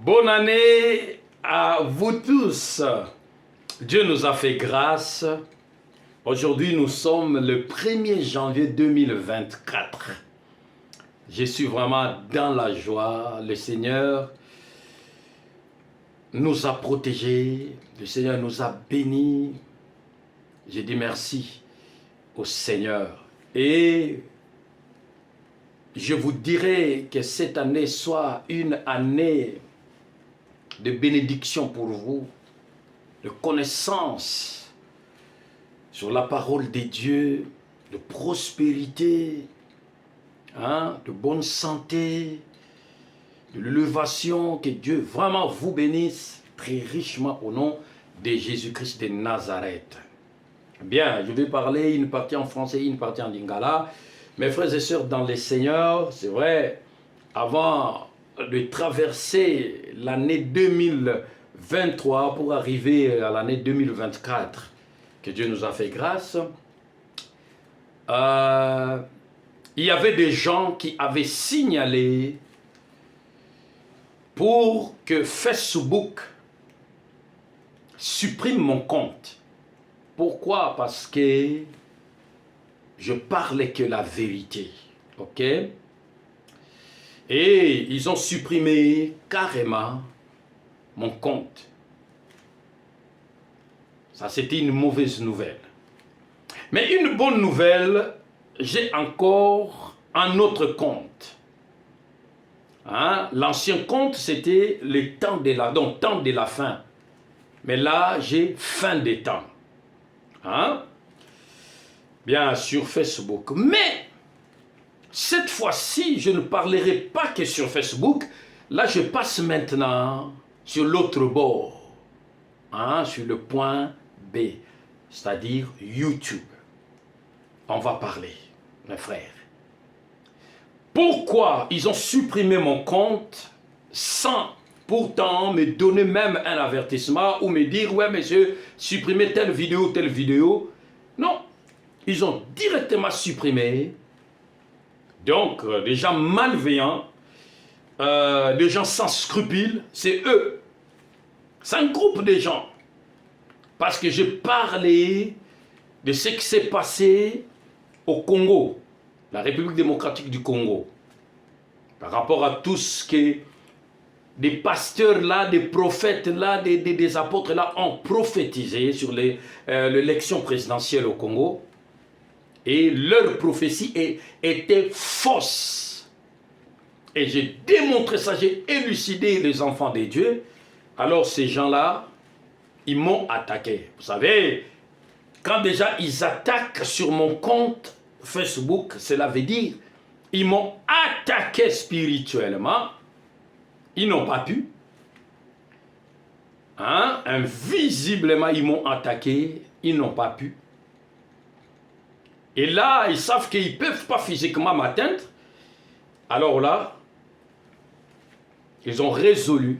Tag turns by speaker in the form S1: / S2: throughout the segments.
S1: Bonne année à vous tous. Dieu nous a fait grâce. Aujourd'hui, nous sommes le 1er janvier 2024. Je suis vraiment dans la joie. Le Seigneur nous a protégés. Le Seigneur nous a bénis. Je dis merci au Seigneur. Et je vous dirai que cette année soit une année de bénédiction pour vous, de connaissance sur la parole de Dieu, de prospérité, de bonne santé, de l'élévation, que Dieu vraiment vous bénisse très richement au nom de Jésus-Christ de Nazareth. Bien, je vais parler une partie en français, une partie en lingala. Mes frères et sœurs dans les Seigneurs, c'est vrai, avant de traverser l'année 2023 pour arriver à l'année 2024, que Dieu nous a fait grâce, il y avait des gens qui avaient signalé pour que Facebook supprime mon compte. Pourquoi? Parce que je parlais que la vérité, ok? Et ils ont supprimé carrément mon compte. Ça, c'était une mauvaise nouvelle. Mais une bonne nouvelle, j'ai encore un autre compte. L'ancien compte, c'était le temps de la fin. Mais là, j'ai fin des temps. Bien sur Facebook. Mais cette fois-ci, je ne parlerai pas que sur Facebook. Là, je passe maintenant sur l'autre bord, sur le point B, c'est-à-dire YouTube. On va parler, mes frères. Pourquoi ils ont supprimé mon compte sans pourtant me donner même un avertissement ou me dire, ouais monsieur, supprimez telle vidéo. Non, ils ont directement supprimé. Donc, des gens malveillants, des gens sans scrupules, c'est eux. C'est un groupe de gens. Parce que j'ai parlé de ce qui s'est passé au Congo, la République démocratique du Congo, par rapport à tout ce que des pasteurs là, des prophètes là, des apôtres là ont prophétisé sur l'élection présidentielle au Congo. Et leur prophétie était fausse. Et j'ai démontré ça, j'ai élucidé les enfants de Dieu. Alors ces gens-là, ils m'ont attaqué. Vous savez, quand déjà ils attaquent sur mon compte Facebook, cela veut dire, ils m'ont attaqué spirituellement. Ils n'ont pas pu. Invisiblement, ils m'ont attaqué. Ils n'ont pas pu. Et là, ils savent qu'ils ne peuvent pas physiquement m'atteindre. Alors là, ils ont résolu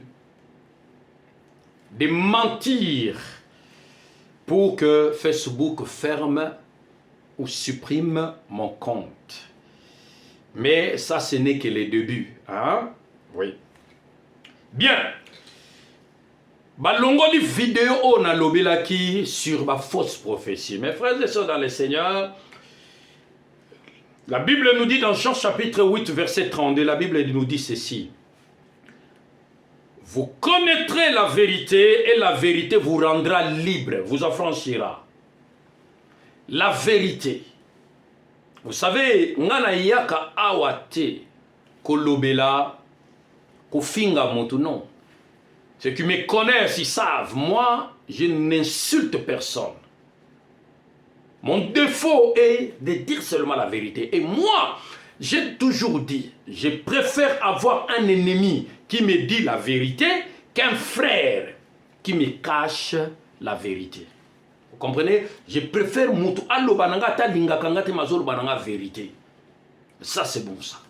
S1: de mentir pour que Facebook ferme ou supprime mon compte. Mais ça, ce n'est que le début. Oui. Bien. Balongoli vidéo on a lobelaki sur ma fausse prophétie. Mes frères et sœurs dans le Seigneur, la Bible nous dit dans Jean chapitre 8 verset 32, la Bible nous dit ceci. Vous connaîtrez la vérité et la vérité vous rendra libre, vous affranchira. La vérité. Vous savez, ngana yaka awate kolobela kofinga motu non. Ceux qui me connaissent, ils savent, moi, je n'insulte personne. Mon défaut est de dire seulement la vérité. Et moi, j'ai toujours dit, je préfère avoir un ennemi qui me dit la vérité qu'un frère qui me cache la vérité. Vous comprenez? Je préfère mutu allo bananga ta linga kangate mazolo bananga vérité. Ça c'est bon ça.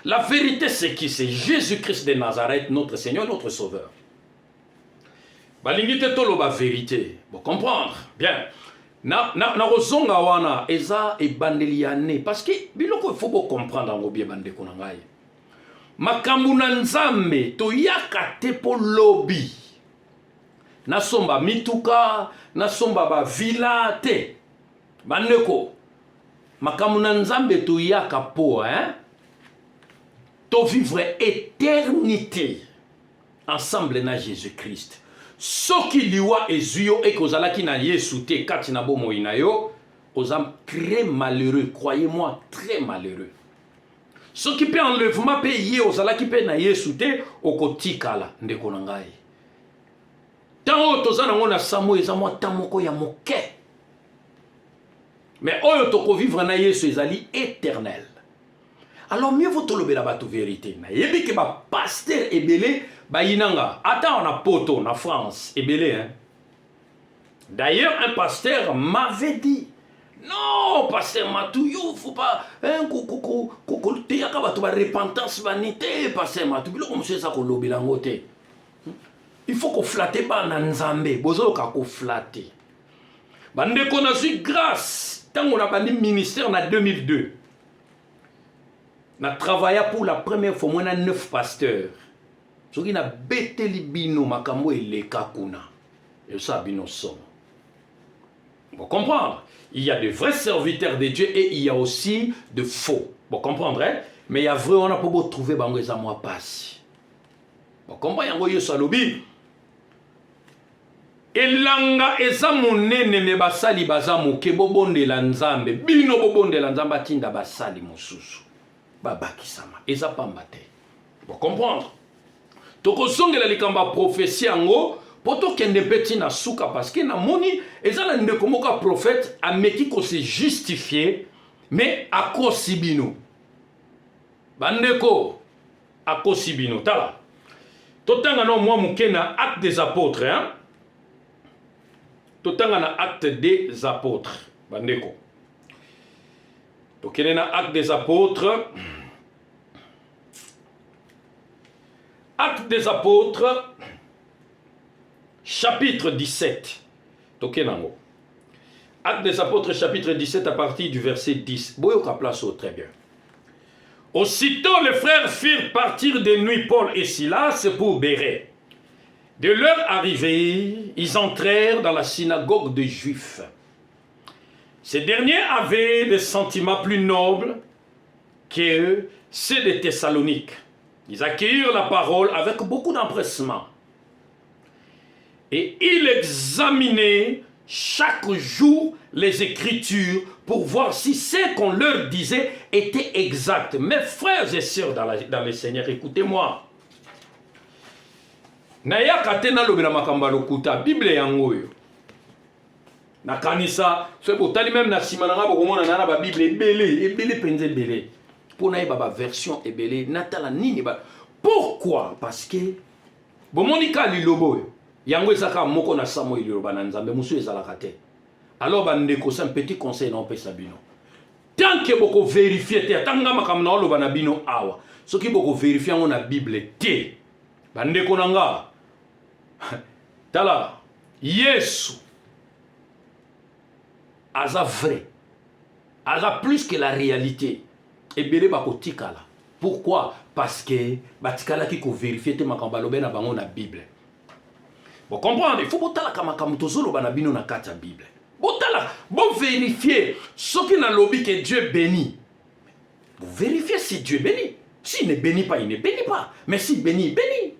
S1: La vérité c'est qui? C'est Jésus-Christ de Nazareth, notre Seigneur, notre Sauveur. Balingite tolo ba vérité. Vous comprendre? Bien. Na rozonga wana eza ebandeliane parce que biloko faut comprendre ngo bien bande konangai. makambo na nzambe toyaka te po lobi nasomba mituka nasomba bavila te bandeko makambo na nzambe toyaka po to vivre éternité ensemble na Jésus-Christ soki liwa ezuyo ekozalaki na Yesu te kati na bomoi na yo oza très malheureux croyez-moi très malheureux soki pe enlèvement pe ye ozalaki pe na Yesu te okotikala ndeko na ngai tango toza nango na samo eza mwa ta moko ya moke mais oyo tokovivre na Yesu ezali éternel. Alors mieux vaut tolobela bato vérité na yebi ke ba pasteur ebele ba yinanga ata on a poto na France ebele hein. D'ailleurs un pasteur m'avait dit non pasteur Matou yo faut pas hein te yaka bato ba repentance vanité pasteur Matou biloko monsieur ça ko lobela ngote. Il faut qu'on flatte ba na nzambe bozo ka ko flatter. Bande ko na suis grâce tant on a bandi ministère na 2002. Na travaillé pour la première fois moi na 9 pasteurs. Ce qui na beteli bino makambo eleka kuna. Et ça bino son. Vous comprendre? Il y a de vrais serviteurs de Dieu et il y a aussi de faux. Vous comprendrez? Mais il y a vrai on a pas beau trouver bango eza moi passe. Vous comprenez yango yo salobi? Elanga eza monene me basali baza moke bobondela nzambe. Bino bobondela nzambe atinda basali mosusu. Babakisama eza pamba te. Vous comprendre? Tokozongela likamba prophétie yango poto kende peti na suka parce que na moni eza na ndeko moka prophète ameki ko se justifier mais akosi bino. Bandeko akosi bino tala. Totanga no mwa mukena acte des apôtres hein. Totanga na acte des apôtres bandeko. Tokene na acte des apôtres. Acte des apôtres, chapitre 17. Tokenango. Acte des apôtres, chapitre 17, à partir du verset 10. Boyoka place très bien. Aussitôt, les frères firent partir de nuit Paul et Silas pour Bérée. De leur arrivée, ils entrèrent dans la synagogue des Juifs. Ces derniers avaient des sentiments plus nobles que ceux des Thessaloniques. Ils accueillirent la parole avec beaucoup d'empressement. Et ils examinaient chaque jour les Écritures pour voir si ce qu'on leur disait était exact. Mes frères et sœurs dans le Seigneur, écoutez-moi. Naya katena lobela makamba lokuta Bible yango yo. Na kanisa, c'est pour tali même na simananga bokomona na ba Bible ebele penze belé. Pour na ba version ebele natala nini ba. Pourquoi? Parce que bomonika lilobo yango ezaka moko na samo liloba na nzambe musu ezalaka te. Alors bandeko c'est un petit conseil na opesa bino. Tant que boko vérifier te tanga makamna na loba na bino awa. Soki boko vérifier ngo na Bible te. Bandeko nanga tala Yesu aza vrai. Aza plus que la réalité. Ebele bakotikala. Pourquoi? Parce que batikala ki ko vérifier te makamba lobe na bango na Bible. Vous comprenez? Il faut botala kama kamutozolo bana bino na kata Bible. Botala, bon vérifier ce qui na lobby que Dieu bénit. Vous vérifiez si Dieu bénit. S'il ne bénit pas, il ne bénit pas. Mais s'il bénit, il bénit.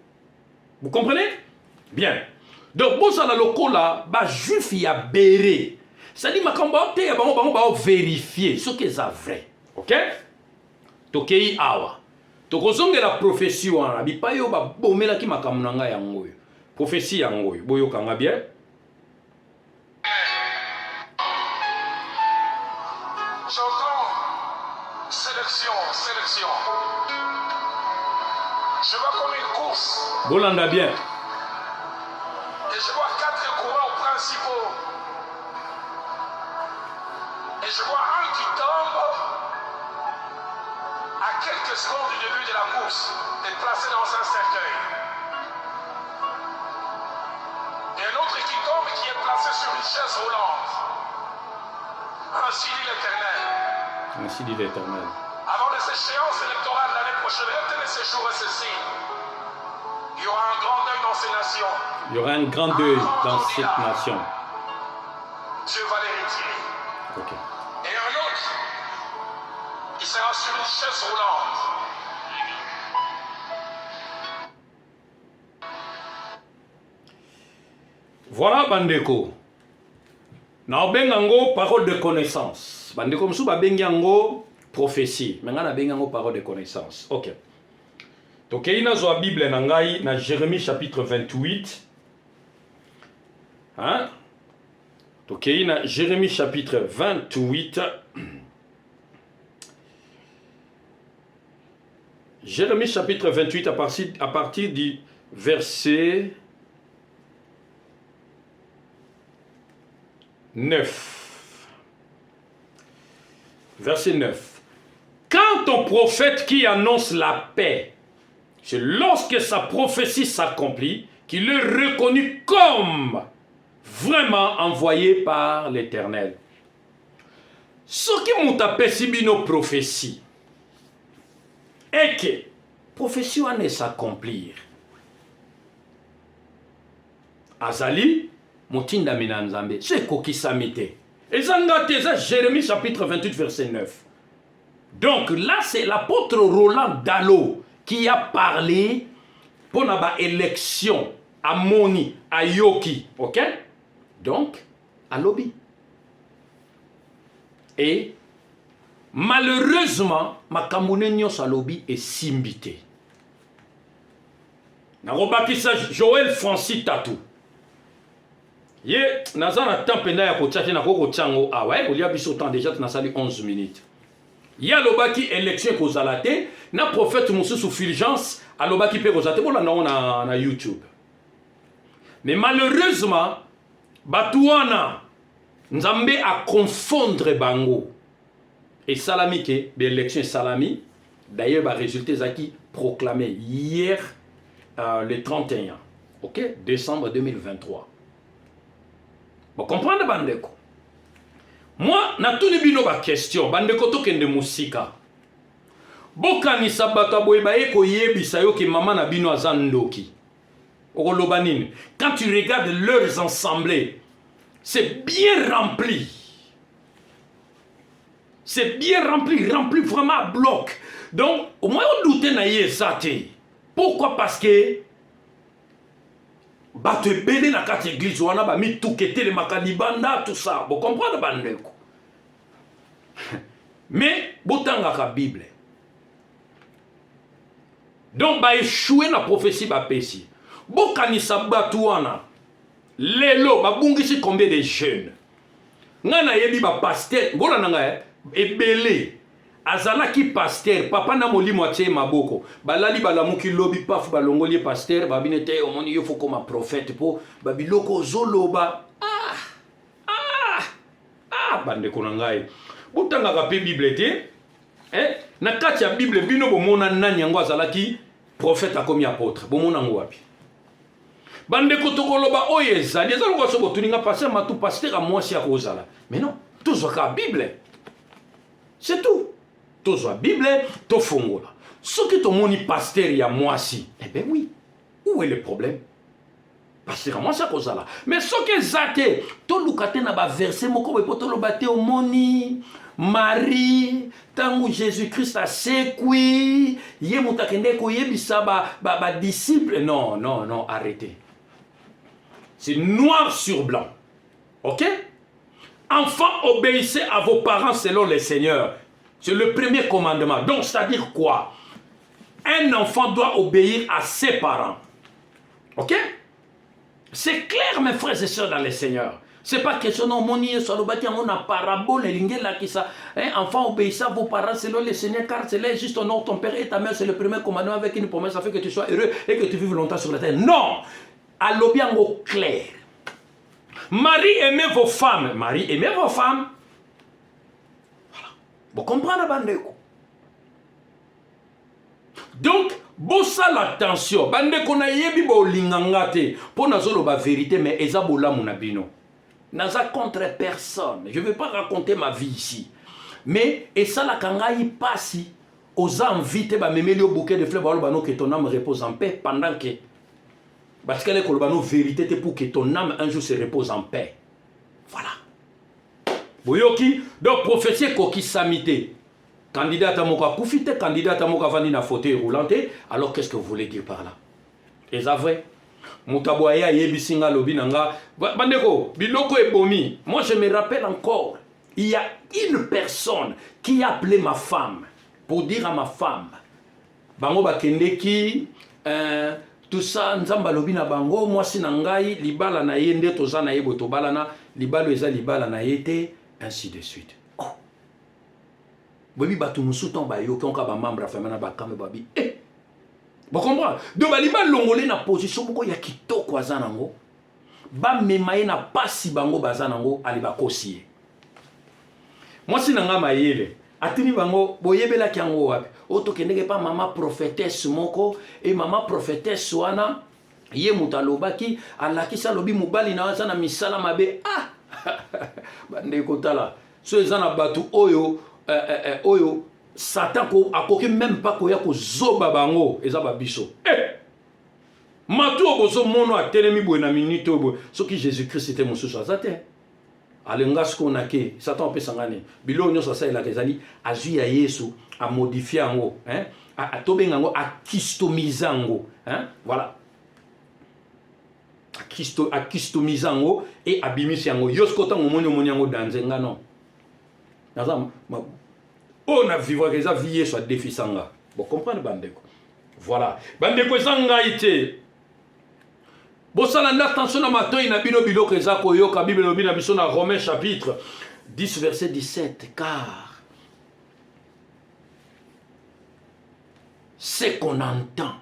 S1: Vous comprenez? Bien. Donc bon ça la lokola ba juif ya béré. Ça dit makamba te bango ba vérifier ce qui est vrai. OK? Tokei awa. Tokozonge la prophétie wana bipa yo ba bomela ki makamu na nga yango yo. Prophétie yango yo. Boyo kanga bien.
S2: J'entends sélection. Je vois comme une course.
S1: Bolanda bien.
S2: Et je vois 4 coureurs principaux. Et je vois un qui tombe à quelques secondes du début de la course et placé dans un cercueil. Et un autre qui tombe qui est placé sur une chaise roulante. Ainsi dit l'Éternel.
S1: Ainsi dit l'Éternel.
S2: Avant les échéances électorales l'année prochaine, retenez ces jours et ceci. Il y aura un grand deuil dans ces nations.
S1: Il y aura un grand deuil dans cette nation.
S2: Dieu va les retirer.
S1: Ok.
S2: Et un autre, il sera sur une chaise roulante.
S1: Voilà, bandeko. Na bengango parole de connaissance. Bandeko msu ba bengango prophétie. Mais na bengango parole de connaissance. Ok. Donc il y a une Bible dans Jérémie chapitre 28. Hein? Donc il y a Jérémie chapitre 28. Jérémie chapitre 28 à partir du verset 9. Verset 9. Quand ton prophète qui annonce la paix, c'est lorsque sa prophétie s'accomplit qu'il est reconnu comme vraiment envoyé par l'Éternel. Ce qui m'ont appelé nos prophéties est que prophétie va s'accomplir. Azali, Motinda Minanzambe, c'est quoi qui s'amite. Et ça, Jérémie chapitre 28, verset 9. Donc là, c'est l'apôtre Roland Dallot qui a parlé pour la élection à Moni, à Yoki. Ok? Donc, à Lobby. Et malheureusement, ma Camerounais à Lobby est simbité. Narobakisa Joël Francis Tatou. Ye, nazana tempena ya kochache na koko tchango awa, il y a biso temps déjà na sali 11 minutes. Ya lobaki élection kozalate, na prophète Moussou sous fulgence, a lobaki pe kozalate, bon là na YouTube. Mais malheureusement, Batouana, Nzambe a confondre bango. Et salami ke, l'élection salami, d'ailleurs, le résultat zaki proclamé hier, le 31, ok, décembre 2023. Vous comprenez, bandeko? Moi, na tout bino ba question, bandeko tokende musika. Bokani sabata boyebaye ko yebisa yo ke mama na bino azandoki. Olobanine. Quand tu regardes leurs assemblées, c'est bien rempli. C'est bien rempli, rempli vraiment à bloc. Donc, au moins on doute na yesate. Pourquoi? Parce que bato ebele na kati église wana ba mi tukete le makalibanda tout ça. Vous comprenez bandeko? Mais botanga ka Bible. Donc ba échouer na prophétie ba pesi. Bokanisa bato wana. Lelo ba bungisi combien de jeunes. Ngana yebi ba pasteur, ngona nanga ebele. Azalaki pasteur, papa na molimo atie maboko. Balali balamuki lobi paf balongoli pasteur, babinete omoni yo foko ma prophète po babiloko zoloba. Bandeko na ngai. Botanga ka pe Bible te. Na kati ya Bible bino bomona nani yango azalaki prophète akomi apôtre. Bomona ngo wapi? Bandeko tokoloba oyo ezali ezaloko so botuninga pasteur matu pasteur a mwasi ya kozala. Mais non, tozwa ka Bible. C'est tout. Tozwa Bible, tofongola. Ce qui te moni pasteur ya mwasi, eh ben oui. Où est le problème? Pasteur mwasi ya kozala. Mais ce que zate, to lukate na ba verset moko be potolo bate o moni Marie, tangu Jésus-Christ a sekui, ye mutakende ko yebisa ba disciple. Non, non, non, arrêtez. C'est noir sur blanc. OK? Enfants, obéissez à vos parents selon le Seigneur. C'est le premier commandement. Donc, c'est-à-dire quoi? Un enfant doit obéir à ses parents. OK? C'est clair, mes frères et sœurs, dans le Seigneur. C'est pas question non moni sur le bâtiment on a parabole l'ingéla qui ça. Enfant, obéissez à vos parents selon le Seigneur, car c'est là juste ton nom, ton père et ta mère, c'est le premier commandement avec une promesse, ça fait que tu sois heureux et que tu vives longtemps sur la terre. Non! À l'obiango clair. Marie, aimez vos femmes. Marie, aimez vos femmes. Voilà. Vous comprenez, bandeko? Donc, bossa l'attention. Bandeko na yebi bo lingangate. Pour nazolo ba vérité, mais eza bola munabino. Naza contre personne. Je ne vais pas raconter ma vie ici. Mais, et ça la kangai passi. aux invités, bah, même le bouquet de fleurs, bah, que ton âme repose en paix pendant que. Parce qu'elle est la vérité pour que ton âme un jour se repose en paix. Voilà. Boyoki, donc prophétie koki samité. Candidat à mon cas koufité, candidat à mon cas vani na fauteuil roulant. Alors qu'est-ce que vous voulez dire par là? Et ça vrai? Moutaboya yebisinga lobinanga. Bandeko, biloko ebomi. Moi je me rappelle encore, il y a une personne qui a appelé ma femme pour dire à ma femme, bango bakendeki, tout ça, nzamba lobina bango, moi si nangai, libala na yende, toza na yebo tobalana, libalo eza libala na yete, ainsi de suite. Oh! Bobi batu musuton ba yo, konka ba membre famana ba kame babi. Eh! Vous comprenez? Donc, baliba longolé na position boko ya kitoko azanango. Ba memaye na pasi bango bazanango aliba kosie. Moi si nanga mayele, atini bango boyebela kyango wapi. Oto kendeke pa mama prophétesse moko et mama prophétesse wana ye mutalobaki alakisa lobi mubali na wazana misala mabe. Ah! Bande kotala. So ezana batu oyo oyo Satan akoki même pas koya ko zoba bango ezaba biso. Eh! Matu oboso mono atelemi boye na minute obo. Soki Jésus-Christ était mosusu azate. Alenga skona ke Satan pe sangane. Bilo nyo sa ela kezali azui ya Yesu a modifier ngo, hein? A tobenga ngo a customiser ngo, hein? Voilà. A customiser ngo et abimisi ngo. Yoskota ngomoni omoni ngo danzenga non. Nazam on a vivre que ça vie soit déficient. Bon comprenez bandeko. Voilà. Bandeko zanga ite. Bosalanda attention na matoi na bino bilo que za koyoka Bible lobi na biso na Romains chapitre 10 verset 17 car ce qu'on entend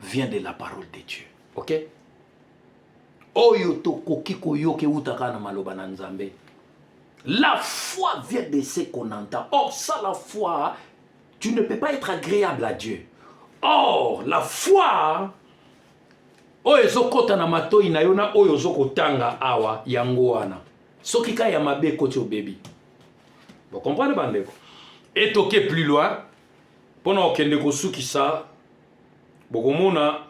S1: vient de la parole de Dieu. OK? Oyo to koki koyoke utaka na maloba na Nzambe. La foi vient de ce qu'on entend. Or, ça, la foi, tu ne peux pas être agréable à Dieu. Or, la foi, oyo zokota na matoi na yona oyo zokotanga awa yango wana. Soki ka ya mabe koti obebi. Vous comprenez bandeko? Et toke plus loin, pona okende kosuki sa, bokomona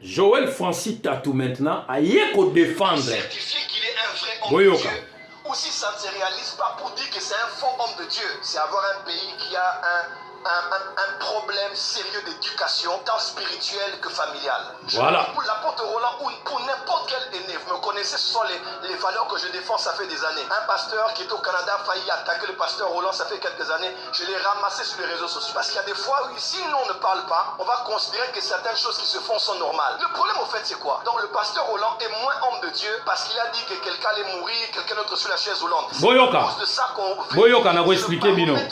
S1: Joël Francis Tatou maintenant a yeko défendre.
S2: Certifier qu'il est un vrai homme de Dieu. Ou si ça ne se réalise pas pour dire que c'est un faux homme de Dieu, c'est avoir un pays qui a un problème sérieux d'éducation, tant spirituelle que familiale.
S1: Voilà.
S2: Pour l'apôtre Roland ou pour n'importe quel aîné, vous me connaissez, ce sont les valeurs que je défends, ça fait des années. Un pasteur qui est au Canada a failli attaquer le pasteur Roland, ça fait quelques années. Je l'ai ramassé sur les réseaux sociaux. Parce qu'il y a des fois où, si nous on ne parle pas, on va considérer que certaines choses qui se font sont normales. Le problème, au fait, c'est quoi? Donc, le pasteur Roland est moins homme de Dieu parce qu'il a dit que quelqu'un allait mourir, quelqu'un d'autre sur la chaise roulante. C'est à cause de ça qu'on vérifie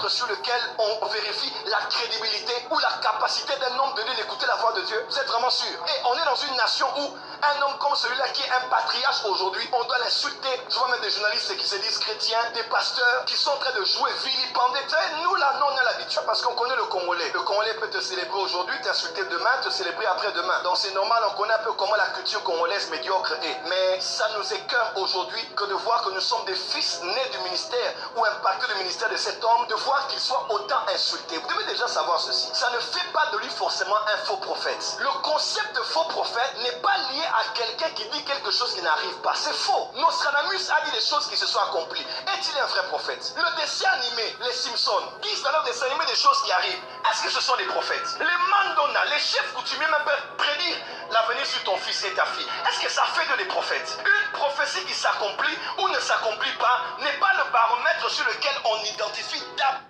S2: sur lequel on vérifie la crédibilité ou la capacité d'un homme de Dieu d'écouter la voix de Dieu. Vous êtes vraiment sûr? Et on est dans une nation où un homme comme celui-là qui est un patriarche aujourd'hui, on doit l'insulter. Je vois même des journalistes qui se disent chrétiens, des pasteurs qui sont en train de jouer vilipender. Vous savez, nous là, nous, on a l'habitude parce qu'on connaît le Congolais. Le Congolais peut te célébrer aujourd'hui, t'insulter demain, te célébrer après-demain. Donc c'est normal, on connaît un peu comment la culture congolaise médiocre est. Mais ça nous écœure aujourd'hui que de voir que nous sommes des fils nés du ministère ou impactés du ministère de cet homme, de voir qu'il soit autant insulté. Vous devez déjà savoir ceci. Ça ne fait pas de lui forcément un faux prophète. Le concept de faux prophète n'est pas lié à quelqu'un qui dit quelque chose qui n'arrive pas. C'est faux. Nostradamus a dit des choses qui se sont accomplies. Est-il un vrai prophète? Le dessin animé, les Simpsons, disent dans leur dessin animé des choses qui arrivent. Est-ce que ce sont des prophètes? Les mandona, les chefs coutumiers même peuvent prédire l'avenir sur ton fils et ta fille. Est-ce que ça fait de des prophètes? Une prophétie qui s'accomplit ou ne s'accomplit pas n'est pas le baromètre sur lequel on identifie d'abord.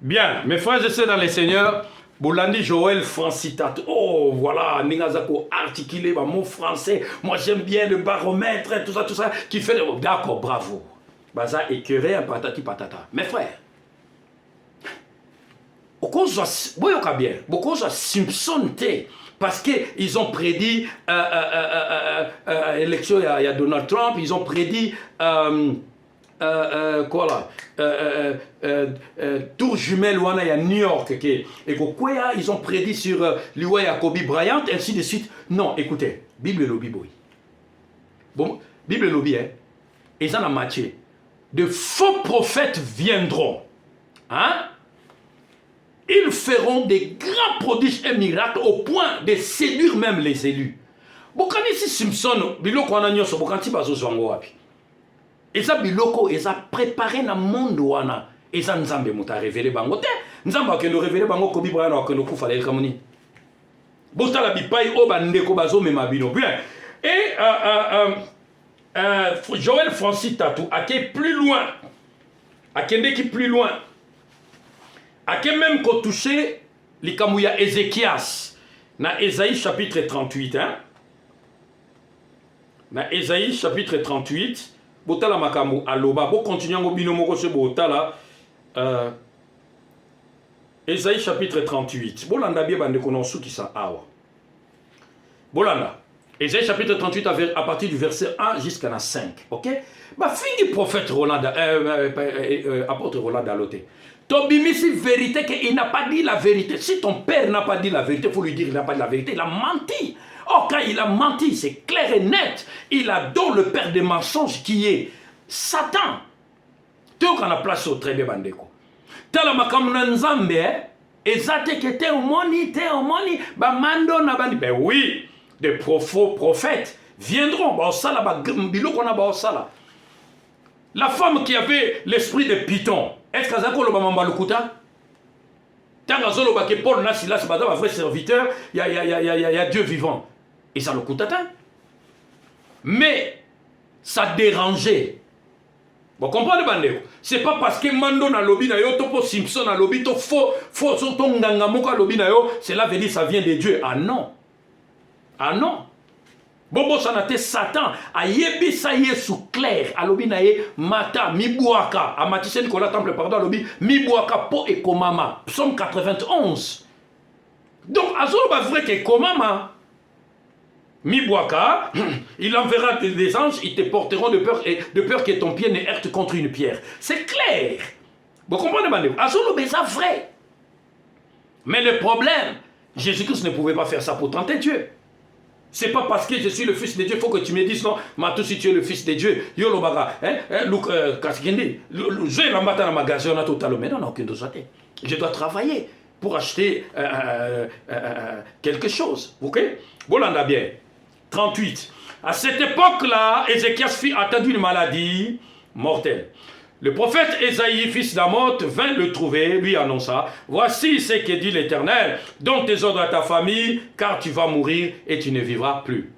S1: Bien, mes frères et sœurs dans les seigneurs, Bolandi Joël Francis Tatou. Oh, voilà, Ningazako articulé par mon français. Moi, j'aime bien le baromètre, tout ça, qui fait. D'accord, bravo. Baza écœuré, un patati patata. Mes frères, beaucoup de Simpson T. Parce qu'ils ont prédit l'élection, il y a Donald Trump, ils ont prédit. Quoi là tour jumelle wana ya New York et quoi ils ont prédit sur Liwa Kobe Bryant ainsi de suite. Non, écoutez, Bible lobby boy. Bon, Bible lobby hein. Et ça n'a matché. de faux prophètes viendront. Hein? Ils feront des grands prodiges et miracles au point de séduire même les élus. Bokani si Simpson, biloko wana nyoso bokanti bazozwango wapi. Eza biloko eza préparé na monde wana. Eza nzambe muta révélé bango te. Nzambe akendo révélé bango ko Bible wana akendo kufa le kamuni. Botala bipai o bandeko bazo mema bino. Bien. Et Joël Francis Tatou ake plus loin. Akende ki plus loin. Ake même ko touché likamu ya Ézéchias na Ésaïe chapitre 38 hein. Na Ésaïe chapitre 38 botala makamu aloba bo continuer ngo bino moko se botala Ésaïe chapitre 38 bolanda bie bande kono suki sa awa bolanda Ésaïe chapitre 38 à partir du verset 1 jusqu'à 5 OK ba fini prophète Roland apôtre Roland Daloté Tobimisi vérité qu'il n'a pas dit la vérité. Si ton père n'a pas dit la vérité, il faut lui dire qu'il n'a pas dit la vérité. Il a menti. Oh, quand il a menti, c'est clair et net. Il adore le père des mensonges qui est Satan. Tu as la place au très bien bandeko. Tala makamuna nzambe, ezate que te omoni, ba mando na bandi. Ben oui, des faux prophètes viendront. Ba osala ba biloko na ba osala. La femme qui avait l'esprit de Python, est-ce qu'elle a dit que tant que Paul Nassilas, c'est un vrai serviteur, il y a Dieu vivant. Et ça le coûte. Mais ça dérangeait. Vous comprenez, Bandeko? C'est pas parce que Mando na lobi na yo, Topo Simpson na lobi, to faux nganga moka lobi na yo, cela veut dire ça vient de Dieu. Ah non. Ah non. Bobo sanate Satan a yebi sa yesu clair alobi na ye mata mibuaka a matise Nicolas Temple pardon alobi mibuaka po e komama psaume 91 donc azolo ba vrai que komama mibuaka il enverra des anges ils te porteront de peur que ton pied ne heurte contre une pierre c'est clair vous comprenez bandeko azolo ba ça vrai mais le problème Jésus-Christ ne pouvait pas faire ça pour tenter Dieu. C'est pas parce que je suis le fils de Dieu, il faut que tu me dises non, Matou, si tu es le fils de Dieu, Yolo Baga, Luc Kaskindi, j'ai la matin dans ma magasin, on a tout à l'heure, mais non, aucune chose. Je dois travailler pour acheter quelque chose. Ok? Bolanda bien. 38. À cette époque-là, Ézéchias fut atteint d'une maladie mortelle. Le prophète Ésaïe, fils d'Amoth, vint le trouver, lui annonça, voici ce que dit l'Éternel, donne tes ordres à ta famille, car tu vas mourir et tu ne vivras plus.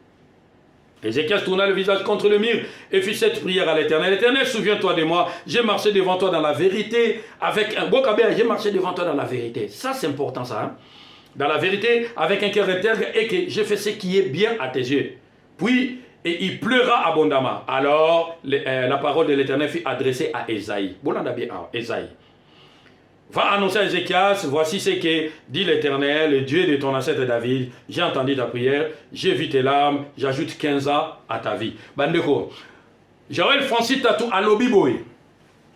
S1: Ézéchias tourna le visage contre le mur et fit cette prière à l'Éternel. L'Éternel, souviens-toi de moi, j'ai marché devant toi dans la vérité, avec un beau cabet, j'ai marché devant toi dans la vérité. Ça, c'est important, ça. Hein? Dans la vérité, avec un cœur intègre, et que j'ai fait ce qui est bien à tes yeux. Puis, et il pleura abondamment. Alors, la parole de l'Éternel fut adressée à Ésaïe. Ésaïe. Va annoncer à Ézéchias, voici ce que dit l'Éternel, le Dieu de ton ancêtre David. J'ai entendu ta prière, j'ai vu tes larmes, j'ajoute 15 ans à ta vie. Bandeko, Joël Francis Tatou, alobi boy.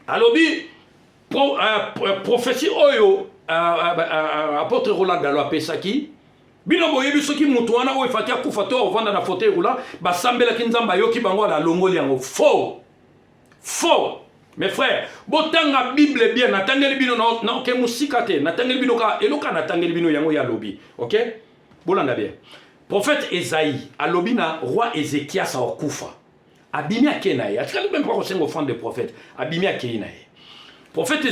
S1: Alobi, prophétie oyo, apôtre Roland Dalo Pesaki. Bino boyebi soki mutu wana oyo efaki akufa to ovanda na fauteuil roulant basambelaki nzamba yoki bango ala longoli yango faux mes frères botanga bible bien natangeli bino na ke musika te natangeli bino ka eloka natangeli bino yango ya lobi OK bolanda bien prophète Ésaïe alobi na roi Ézéchias akufa abimi akenaye atikali même pas kosengo offrande de prophète abimi akenaye prophète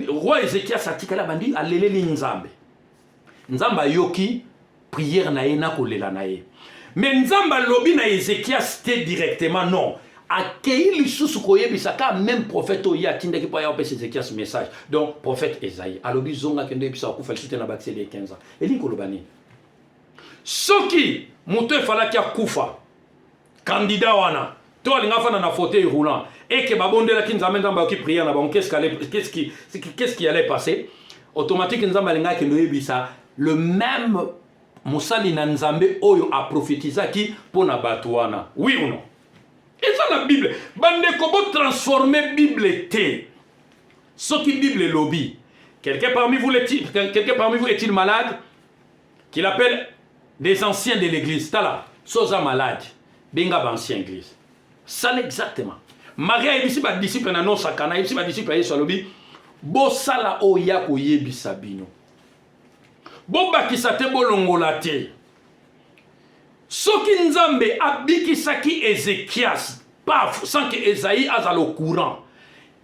S1: roi Ézéchias atikala bandi aleleli nzamba yoki prière na ye na kolela na ye mais nzamba lobi na Ézéchias te directement non akei lisusu koyebisa ka même prophète oyo atindaki pa ya opesa Ézéchias message donc prophète Ésaïe alobi zonga kende ebisa akufa lisusu na bakiseli 15 ans elingi kolobani soki moto efalaki akufa candidat wana to alinga fana na fauteuil roulant et que babondelaki nzambe yoki prière na bango qu'est-ce qui allait passer automatique nzamba alinga kende yebisa le même Moussali na Nzambe oyo a prophétisaki pour na batouana. Oui ou non? Et ça la Bible. Bande kobo transformer Bible té. Ce qui Bible lobby. Quelqu'un parmi vous est-il malade? Qu'il appelle des anciens de l'église. Tala, soza malade. Benga ancien église. Ça exactement. Maria ebisi ba disciple na non sakana ebisi ba disciple Yesu alobi bo sala oya ko yebisa bino. Bo bakisa te bolongola te. Soki Nzambe abikisaki Ezekias paf sans que Esaïe aza le courant.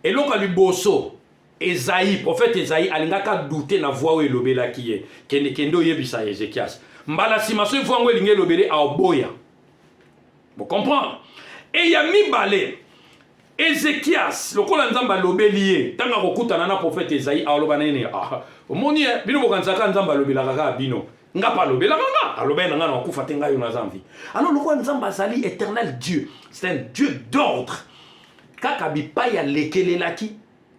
S1: Et loka liboso Esaïe, prophète Esaïe alingaka douter na voix elobela kiye kende kendo yebisa Ezekias. Mbala simaso voix elinge lobele a oboya. Vous comprenez? Et il y a mi balé Ezekias, le kola Nzamba lobelié, tanga kokutana na prophète Esaïe a lobana ne ah omoni bino bokanzaka Nzamba lobela kaka bino nga pa lobela nga alobena nga na kufa tenga yo na zamvi. Alors le roi Nzamba zali éternel Dieu, c'est un Dieu d'ordre. Kaka bipai ya lekelelaki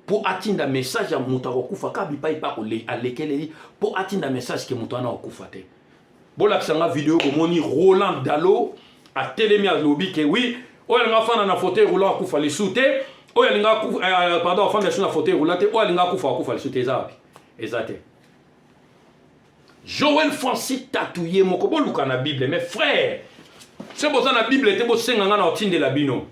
S1: pour atteindre un message à muta kokufa ka bipai pa ko lekeleli pour atteindre un message que muta na kokufa te. Bola kisanga vidéo ko moni Roland Dalo a télémi à lobby que oui oyo alinga fana na fauteuil roulant akufa lisu te oyo alinga pardon afanda na fauteuil roulant te oyo alinga akufa lisu te eza te. Joël Francis tatouye moko boluka na Bible mais frère c'est boza na Bible te bo senga nga na otinde la bino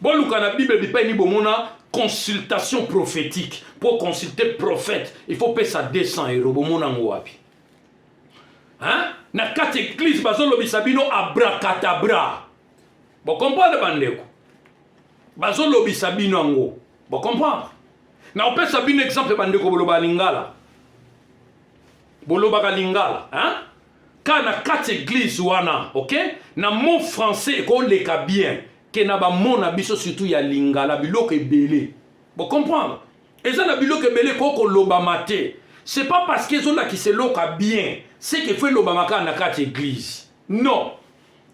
S1: boluka na Bible bipai ni bomona consultation prophétique pour consulter prophète il faut payer ça 200 € bomona ngwapi hein na kati église bazolobisa bino abracadabra. Vous comprenez bandeko? Bazolobisa bino ngo. Vous comprenez? Na on peut sabine exemple bandeko boloba lingala. Boloba lingala, hein? Kana kati église wana, OK? Na mot français ko leka bien. Que na ba mona biso surtout ya lingala biloko ebele. Vous comprenez? Et ça na biloko ebele ko loba maté. C'est pas parce qu'ils ont là qui se loka bien, c'est que fait l'obamaka na kati église. Non.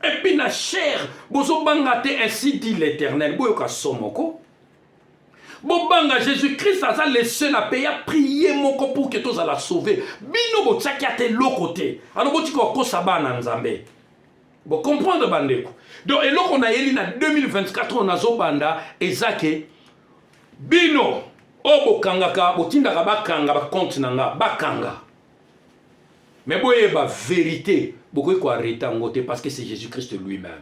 S1: Et puis na cher, bozo bangate ainsi dit l'Éternel. Boyoka somoko. Bobanga Jésus-Christ a laissé la paix à prier moko pour que tous la sauver. Bino bo tsakiate lokote. Alors bo tiko ko sabana nzambe. Bo comprendre bandeko. Donc et là on a yeli na 2024 on a zo banda ezake bino obo kangaka botindaka bakanga ba compte nanga bakanga. Mais boye ba vérité beaucoup ko arrêter ngote parce que c'est Jésus-Christ lui-même.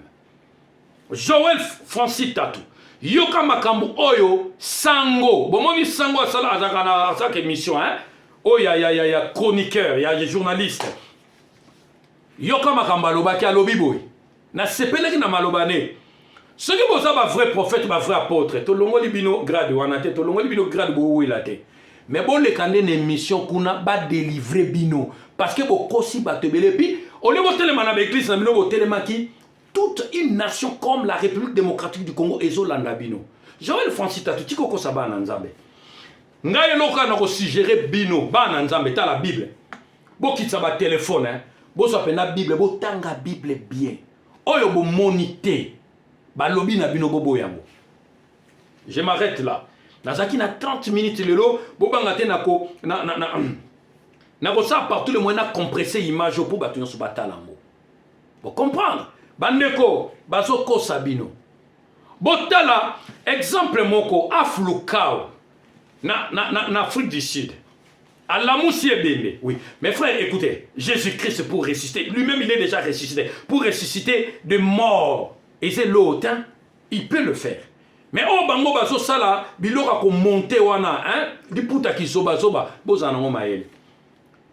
S1: Joël Francis Tatou yoka makambu oyo sango bomoni sango sala azaka na sa émission hein oh ya chroniqueur ya journaliste yoka makambu alobaki alobi boy na sepelaki na malobane ce qui boza ba vrai prophète ba vrai apôtre to longo libino grade wana te to longo libino grade bo wila te mais bon le kande na émission kuna ba délivrer bino parce que bo kosi ba tebele pi au lieu de téléma na église na bino bo télémaki toute une nation comme la République démocratique du Congo ezolanda bino. Joël Francis Tatou tiko ko sabana nzambe. Ngaye loka na ko suggérer bino bana nzambe ta la Bible. Bo kitsa ba téléphone hein. Bo so pena Bible bo tanga Bible bien. Oyo bo monité. Ba lobi na bino bobo yango. Je m'arrête là. Nazaki na 30 minutes lelo bo banga te nako na ko ça partout le moyen compresser image pour batu nso batalango. Bo comprendre. Bandeko bazoko sabino botala exemple moko aflukao na Afrique du Sud alamusi ebembe oui mes frères écoutez Jésus-Christ pour ressusciter lui-même il est déjà ressuscité pour ressusciter de mort et c'est l'autre hein? Il peut le faire mais oh bango bazo sala biloko ko monter wana hein diputa ki zoba bozana ngo maele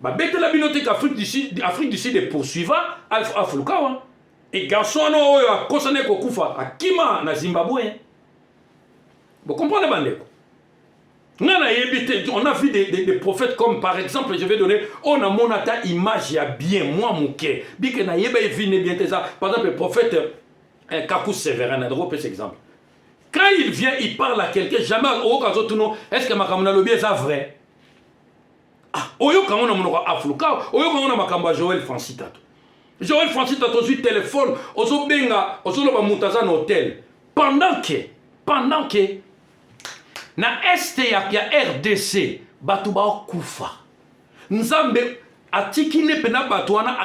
S1: ba betela binote qu'Afrique du Sud est poursuivant aflukao hein? Et garçon oyo akosane ko kufa akima na Zimbabwe. Vous comprenez bandeko? On a vu des prophètes comme par exemple je vais donner on a monata image ya bien moi mouké. Bike na yeba vine bien ça par exemple le prophète Kakou Sévérin a droppé cet exemple. Quand il vient il parle à quelqu'un jamais au cas où non est-ce que makamuna lobi est vrai? Ah oyo quand on a monoko afluka oyo quand on a makamba Joël Francis Tatou. Joël Francis Tatou sur téléphone, ozo benga, ozo loba mutaza na hôtel. Pendant que na este ya RDC batu ba kufa. Nzambe atiki ne pena batu wana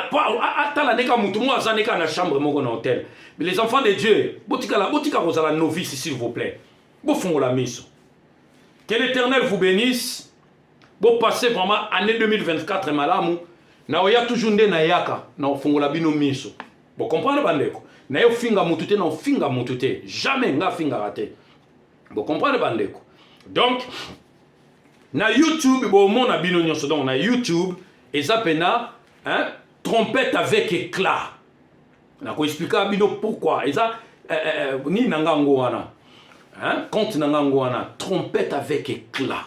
S1: atala neka mutu mo azaneka na chambre moko na hôtel. Mais les enfants de Dieu, botika rozala novice s'il vous plaît. Bo fongola miso. Que l'Éternel vous bénisse. Bo passez vraiment année 2024 malamu. Na oya toujours nde na yaka na ofungola bino miso. Vous comprenez bandeko? na yo finga mutu te, na finga mutu te. Jamais nga finga raté. Vous comprenez bandeko? Donc na YouTube bon mon abino nyonso donc na YouTube eza pena hein trompette avec éclat. Na ko expliquer bino pourquoi eza ni nanga ngo wana. Hein compte nanga ngo wana trompette avec éclat.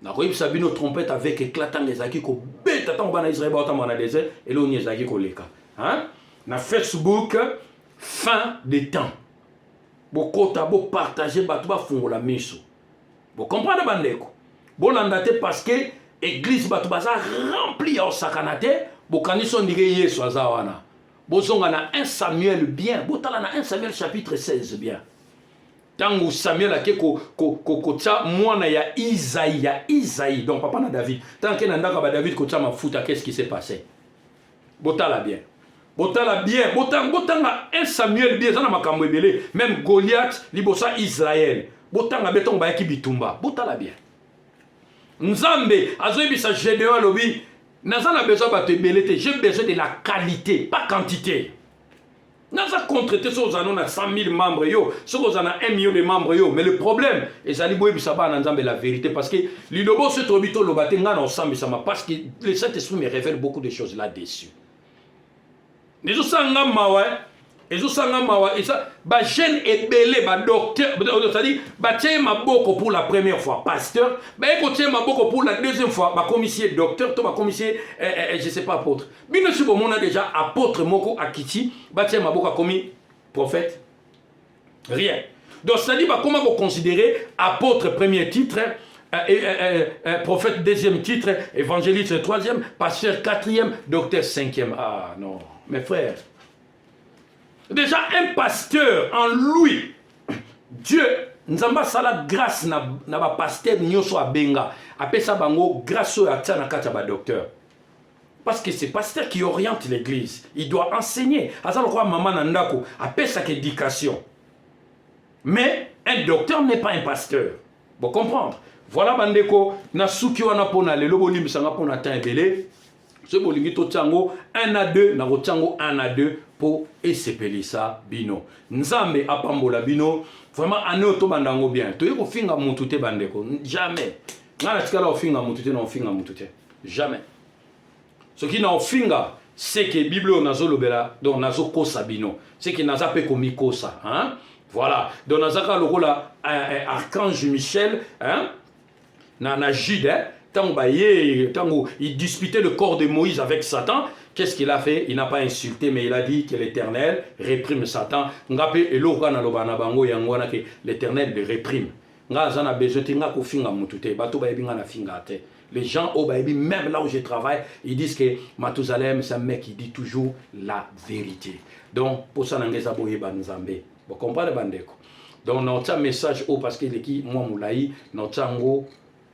S1: Na ko yebisa bino trompette avec éclat tanga ezaki ko beta tanga bana Israël ba tanga na désert et lo ni ezaki ko leka. Hein na Facebook fin des temps. Bokota bo partager bato ba fungola miso. Vous comprenez bandeko? Bolandate parce que église bato baza rempli ya sakanate, bokaniso ndike Yesu azawana. Bozonga na 1 Samuel bien, botala na 1 Samuel chapitre 16 bien. Tangu Samuel ake ko tsa mwana ya Isaïe, donc papa na David. Tant que nandaka ba David ko tsa mafuta, qu'est-ce qui s'est passé? Botala bien. Botala bien, botanga 1 Samuel bien, zana makambo ebele, même Goliath libosa Israël. Botanga beton ba yaki bitumba, botala bien. Nzambe azoyebisa Gédéon lobi, nazana besoin bato ebele te, j'ai besoin de la qualité, pas quantité. Naza contraté so zano na 100 000 membres yo, so zana 1 million de membres yo, mais le problème ezali boyebisa ba na Nzambe la vérité parce que lilobo se trobito lobate nga na ensemble sama parce que le Saint-Esprit me révèle beaucoup de choses là-dessus. Nezo sanga mawa, ezo sanga mawa, et ça ba jeune ebele ba docteur, c'est-à-dire ba tie maboko pour la première fois pasteur, ba eko tie maboko pour la deuxième fois ba commissaire docteur, to ba commissaire je sais pas apôtre. Bino si bon on a déjà apôtre moko akiti, ba tie maboko commis prophète. Rien. Donc c'est-à-dire ba comment vous considérer apôtre premier titre, prophète deuxième titre, évangéliste troisième, pasteur quatrième, docteur cinquième. Ah non. Mes frères, déjà un pasteur en lui, Dieu, Nzamba sala grâce na ba pasteur nyoso abenga, apesa bango grâce à tsana kata ba docteur. Parce que c'est pasteur qui oriente l'église, il doit enseigner. Azalo kwa maman nandako, apesa éducation. Mais un docteur n'est pas un pasteur. Vous comprendre? Voilà bandeko, na suki wana pona lelo bolim sanga pona tan ebele. Ce bolingi to tsango 1 à 2 na tsango 1 à 2 pour esepelisa bino. Nzambe apambola bino vraiment ane to bandango bien. To yeko finga mutu te bandeko. Jamais. Ngana tikala ofinga mutu te na ofinga mutu te. Jamais. Ce qui na ofinga c'est que Bible nazo lobela donc nazo kosa bino. C'est que naza pe komi kosa, hein? Voilà. Donc nazaka lokola archange Michel, hein? Na Jude, hein? Tant il disputait le corps de Moïse avec Satan, qu'est-ce qu'il a fait? Il n'a pas insulté, mais il a dit que l'Éternel réprime Satan. L'Éternel le réprime. Les gens, même là où je travaille, ils disent que Mathusalem, c'est un mec qui dit toujours la vérité. Donc, pour ça, vous comprenez, Bandeko? Donc, notre message, parce que moi, Moulaï, notre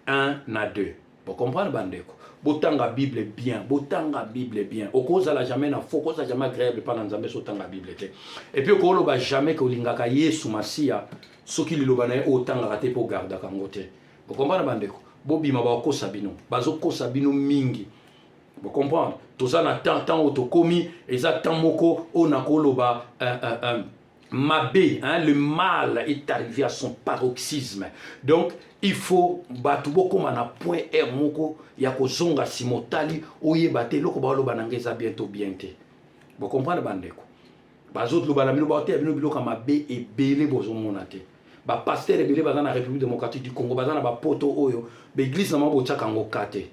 S1: 1 à 2. Vous comprenez, bandeko? Botanga Bible bien, botanga Bible bien. Au cause la jamais na faux, cause jamais agréable pendant Nzambe sotanga Bible te. Et puis ko loba jamais que lingaka Yesu Masia, soki liloba na otanga raté pour garder kangote. Vous comprenez, bandeko? Bobima ba ko sabino, bazo ko sabino mingi. Vous comprenez? Tout ça na tant autokomi, exactement moko ona ko loba Mabé, hein, le mal est arrivé à son paroxysme. Donc, il faut battre beaucoup à point R moko ya ko zonga simotali oye bate loko ba lo banangeza bientôt. Vous comprenez bandeko? Bazot lo banamino ba te bino biloko mabé et belé bozo monate. Ba pasteur belé bazana na République démocratique du Congo bazana ba poto oyo, ba église na mabo tchaka ngo kate.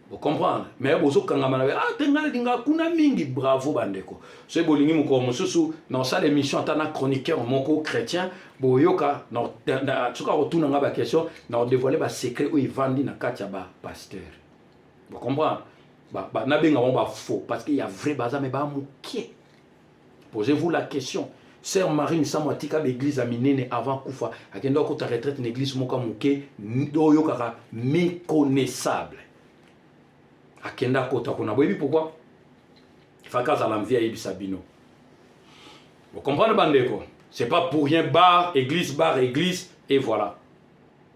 S1: Vous comprenez? Mais bozo kangama na tengala dinga kuna mingi bravo bandeko. Ce bolingi moko mosusu dans ça l'émission tana chroniqueur moko chrétien boyoka na tuka retourna nga ba question na dévoiler ba secret ou vandi na katia ba pasteur. Vous comprenez? Ba na benga ba faux parce qu'il y a vrai baza mais ba mukie. Posez-vous la question. Sœur Marie Misamotika l'église aminene avant kufa akenda ko ta retraite l'église moko mukie doyoka méconnaissable. Akenda kota kuna boyebi pourquoi fakaza la mvia yebi sabino. Vous comprenez bandeko? C'est pas pour rien bar église et voilà.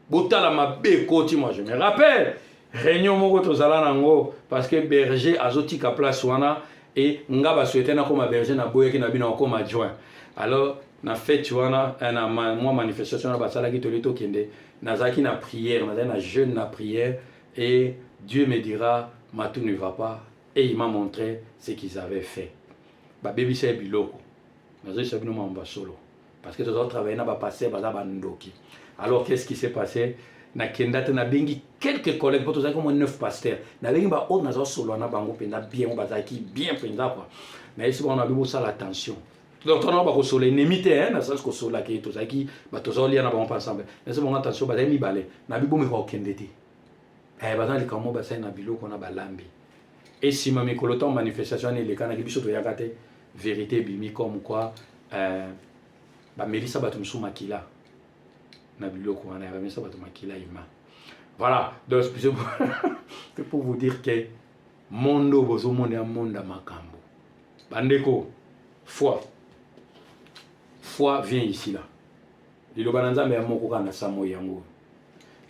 S1: Botala mabe koti moi je me rappelle réunion moko tozala nango parce que berger azotika place wana et nga ba souhaiter na comme berger na boye ki na bino comme adjoint. Alors na fait tu vois na moi manifestation na basala ki tolito kende nazaki na prière, na jeûne na prière et Dieu me dira Matou ne va pas et il m'a montré ce qu'ils avaient fait. Ba baby c'est biloko. Nazo sabino mamba solo parce que tous autres travailler na ba passer ba ndoki. Alors qu'est-ce qui s'est passé? Na kendate na bengi quelques collègues pour tous comme 9 pasteurs. Na bengi ba on nazo solo na bango penda bien on bazaki bien penda quoi. Mais ici on a besoin ça l'attention. Donc on a pas solo ennemi hein na sens ko solo ki tous aki ba tous lia na ba on pas ensemble. Mais c'est bon attention ba mi balé. Na bibo me ko kendete. Bazali kamo ba na biloko na balambi. Et si ma mikolo ton manifestation et les kana ki biso to yakate vérité bimi comme quoi ba melisa batum sou makila. Voilà, donc c'est pour vous dire que mondo bozo monde a monde makambo. Bandeko, foi vient ici là. Lilo bananzambe ya moko kana samo yango.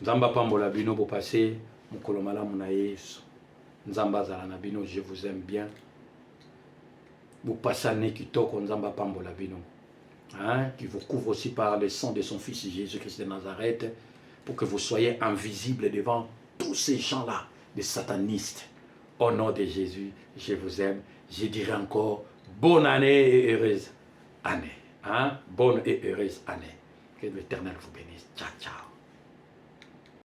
S1: Nzamba pambola bino pour passer mukolo malamu na Yesu. Nzamba zala na bino, je vous aime bien. Vous passez ne kitoko nzamba pambola bino. Hein, qui vous couvre aussi par le sang de son fils Jésus-Christ de Nazareth, pour que vous soyez invisibles devant tous ces gens-là, des satanistes. Au nom de Jésus, je vous aime. Je dirai encore bonne année et heureuse année. Hein? Bonne et heureuse année. Que l'Éternel vous bénisse. Ciao, ciao.